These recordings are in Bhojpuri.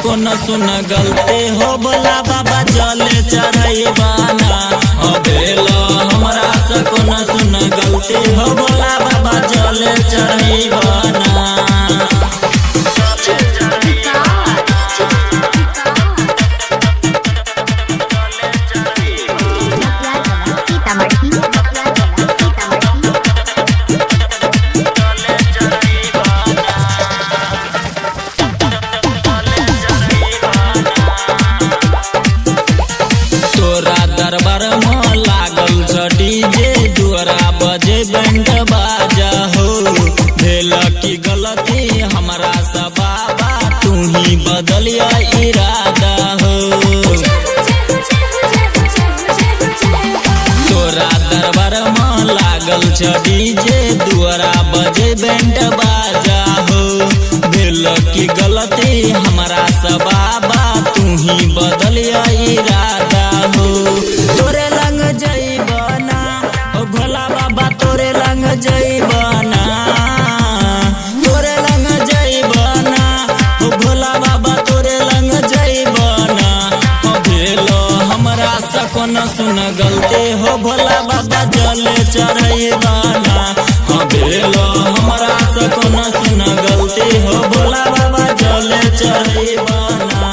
कोन सुन गलते हो भोला बाबा जले चढ़ैबाना हो भेलो हमरा से कोन सुन गलते हो भोला बाबा जले चढ़ैबाना। दरबार में लागल छ डीजे दुआरा बजे बैंड बाजा हो भेल की गलती हमरा से बाबा तू ही बदलिया इरादा हो। तोरा दरबार में लागल छ डीजे दुआरा बजे बैंड बाजा हो भेल की गलती हमरा से बाबा तू ही बदलिया इरादा हो। तोरे लंग जइबना ओ भोला बाबा तोरे लंग जइबना तोरे लंग जइबना ओ भोला बाबा तोरे लंग जइबना ओ भेलो हमरा से कोन सुन गलती हो भोला बाबा जले चढ़ैबाना हो भेलो हमरा से कोन सुन गलती हो भोला बाबा जले चढ़ैबाना।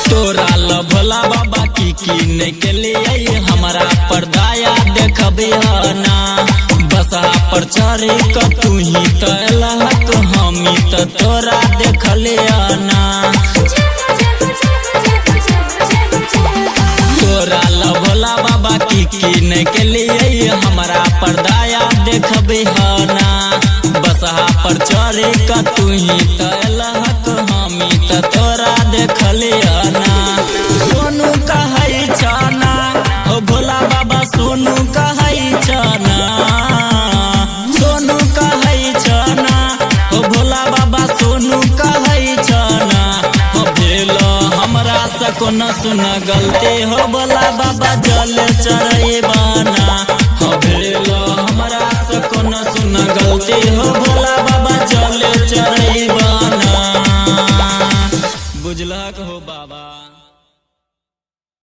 तोरा ल भोला बाबा की नहीं के लिए हमारा परदाया देखबियाना बसा पर चढ़े क तू ही तलहक हमी त तोरा देखलियाना। तोरा ल भोला बाबा की नहीं के लिए हमारा परदाया देखबियाना बसा पर चढ़े क तू ही तलहक हमी त तोरा देखलियाना। सोनू कहै छना हो भोला बाबा सोनू कहै छना सोनू कहै छना हो भोला बाबा सोनू कहै छना हो भेलो हमरा से कोन सुन गलती हो भोला बाबा जल चढ़ैबाना।